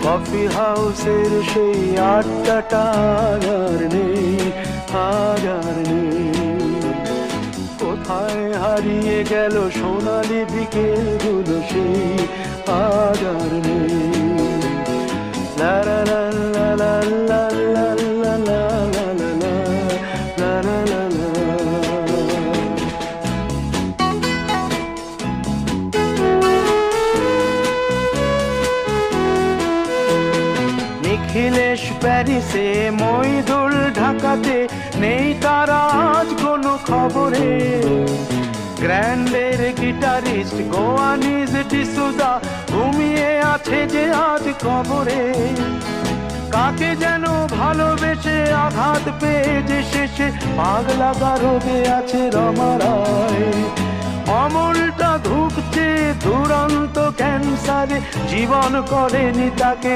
Coffee হাউসের সেই আড্ডাটা আর নেই, আর নেই। কোথায় হারিয়ে গেল সোনালি বিকেলগুলো সেই আর নেই। লা লা লা লা লা লা লা লা লা লা লা লা লা। নিখিলেশ প্যারিসে, মইদুল ঢাকাতে, নেই তারা আজ কোনো খবরে। গ্র্যান্ডের গিটারিস্ট গোয়ানিজ ডিসুজা ঘুমিয়ে আছে যে আজ কবরে। কাকে যেন ভালোবেসে আঘাত পেয়ে যে শেষে পাগলা গারদে আছে রমা রায়। অমলটা ধুকছে দুরন্ত ক্যান্সারে, জীবন করেনি তাকে